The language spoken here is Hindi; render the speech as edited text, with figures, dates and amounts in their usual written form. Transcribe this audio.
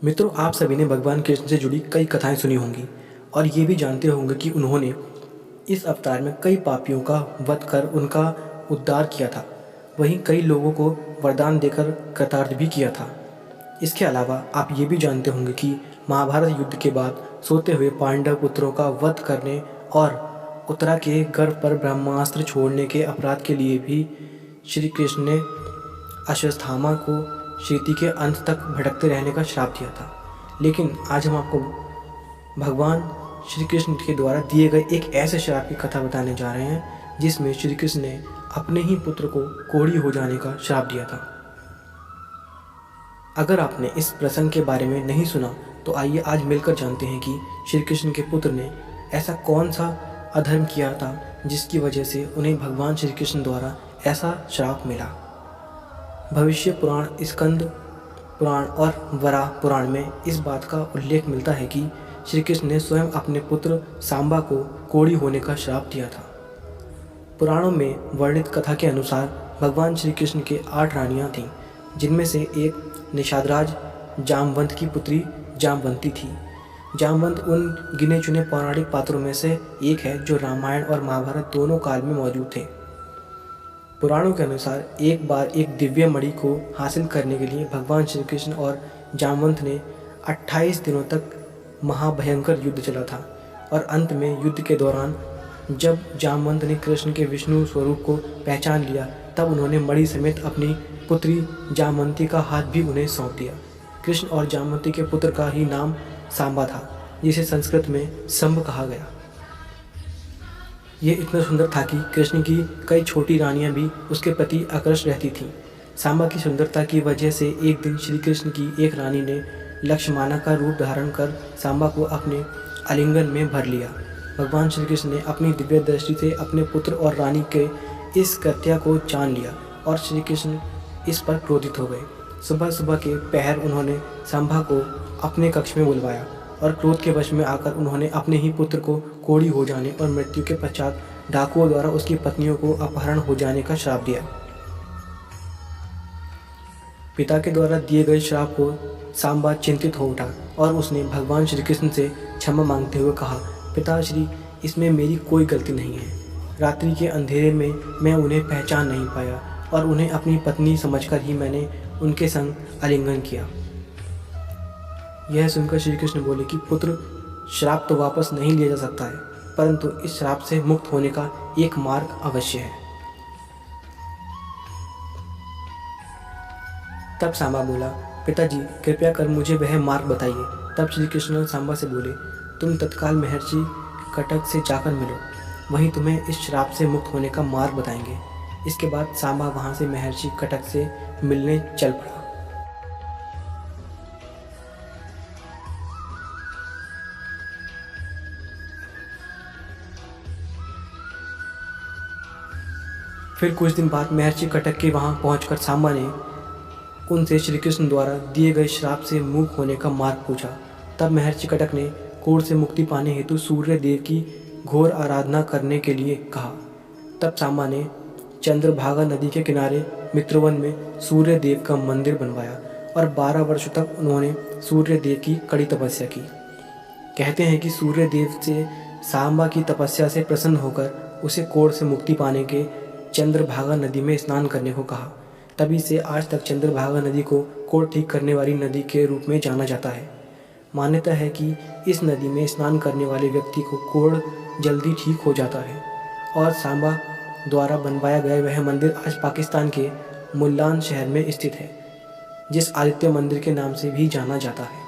मित्रों, आप सभी ने भगवान कृष्ण से जुड़ी कई कथाएं सुनी होंगी और ये भी जानते होंगे कि उन्होंने इस अवतार में कई पापियों का वध कर उनका उद्धार किया था। वहीं कई लोगों को वरदान देकर कृतार्थ भी किया था। इसके अलावा आप ये भी जानते होंगे कि महाभारत युद्ध के बाद सोते हुए पांडव पुत्रों का वध करने और उत्तरा के गर्भ पर ब्रह्मास्त्र छोड़ने के अपराध के लिए भी श्री कृष्ण ने अश्वत्थामा को श्रुति के अंत तक भटकते रहने का श्राप दिया था। लेकिन आज हम आपको भगवान श्री कृष्ण के द्वारा दिए गए एक ऐसे श्राप की कथा बताने जा रहे हैं जिसमें श्री कृष्ण ने अपने ही पुत्र को कोढ़ी हो जाने का श्राप दिया था। अगर आपने इस प्रसंग के बारे में नहीं सुना तो आइए आज मिलकर जानते हैं कि श्री कृष्ण के पुत्र ने ऐसा कौन सा अधर्म किया था जिसकी वजह से उन्हें भगवान श्री कृष्ण द्वारा ऐसा श्राप मिला। भविष्य पुराण, स्कंद पुराण और वराह पुराण में इस बात का उल्लेख मिलता है कि श्री कृष्ण ने स्वयं अपने पुत्र सांबा को कोढ़ी होने का श्राप दिया था। पुराणों में वर्णित कथा के अनुसार भगवान श्री कृष्ण के 8 रानियां थीं, जिनमें से एक निषादराज जामवंत की पुत्री जामवंती थी। जामवंत उन गिने चुने पौराणिक पात्रों में से एक है जो रामायण और महाभारत दोनों काल में मौजूद थे। पुराणों के अनुसार एक बार एक दिव्य मणि को हासिल करने के लिए भगवान श्री कृष्ण और जामवंत ने 28 दिनों तक महाभयंकर युद्ध चला था और अंत में युद्ध के दौरान जब जामवंत ने कृष्ण के विष्णु स्वरूप को पहचान लिया तब उन्होंने मणि समेत अपनी पुत्री जामवंती का हाथ भी उन्हें सौंप दिया। कृष्ण और जामवंती के पुत्र का ही नाम सांबा था, जिसे संस्कृत में संब कहा गया। यह इतना सुंदर था कि कृष्ण की कई छोटी रानियां भी उसके प्रति आकर्षित रहती थीं। सांबा की सुंदरता की वजह से एक दिन श्री कृष्ण की एक रानी ने लक्ष्मणा का रूप धारण कर सांबा को अपने आलिंगन में भर लिया। भगवान श्री कृष्ण ने अपनी दिव्य दृष्टि से अपने पुत्र और रानी के इस कृत्य को जान लिया और श्री कृष्ण इस पर क्रोधित हो गए। सुबह सुबह के पहर उन्होंने सांबा को अपने कक्ष में बुलवाया और क्रोध के वश में आकर उन्होंने अपने ही पुत्र को कोढ़ी हो जाने और मृत्यु के पश्चात डाकुओं द्वारा उसकी पत्नियों को अपहरण हो जाने का श्राप दिया। पिता के द्वारा दिए गए श्राप को सांबा चिंतित हो उठा और उसने भगवान श्री कृष्ण से क्षमा मांगते हुए कहा, पिताश्री, इसमें मेरी कोई गलती नहीं है। रात्रि के अंधेरे में मैं उन्हें पहचान नहीं पाया और उन्हें अपनी पत्नी समझकर ही मैंने उनके संग आलिंगन किया। यह सुनकर श्री कृष्ण बोले कि पुत्र, श्राप तो वापस नहीं लिया जा सकता है, परंतु इस श्राप से मुक्त होने का एक मार्ग अवश्य है। तब सांबा बोला, पिताजी, कृपया कर मुझे वह मार्ग बताइए। तब श्री कृष्ण सांबा से बोले, तुम तत्काल महर्षि कटक से जाकर मिलो, वहीं तुम्हें इस श्राप से मुक्त होने का मार्ग बताएंगे। इसके बाद सांबा वहां से महर्षि कटक से मिलने चल पड़ा। फिर कुछ दिन बाद महर्षि कटक के वहां पहुंचकर सांबा ने उनसे श्री कृष्ण द्वारा दिए गए श्राप से मुक्त होने का मार्ग पूछा। तब महर्षि कटक ने कोढ़ से मुक्ति पाने हेतु सूर्य देव की घोर आराधना करने के लिए कहा। तब सांबा ने चंद्रभागा नदी के किनारे मित्रवन में सूर्य देव का मंदिर बनवाया और 12 वर्षों तक उन्होंने सूर्य देव की कड़ी तपस्या की। कहते हैं कि सूर्य देव से सांबा की तपस्या से प्रसन्न होकर उसे कोढ़ से मुक्ति पाने के चंद्रभागा नदी में स्नान करने को कहा। तभी से आज तक चंद्रभागा नदी को कोढ़ ठीक करने वाली नदी के रूप में जाना जाता है। मान्यता है कि इस नदी में स्नान करने वाले व्यक्ति को कोढ़ जल्दी ठीक हो जाता है और सांबा द्वारा बनवाया गया वह मंदिर आज पाकिस्तान के मुल्तान शहर में स्थित है, जिस आदित्य मंदिर के नाम से भी जाना जाता है।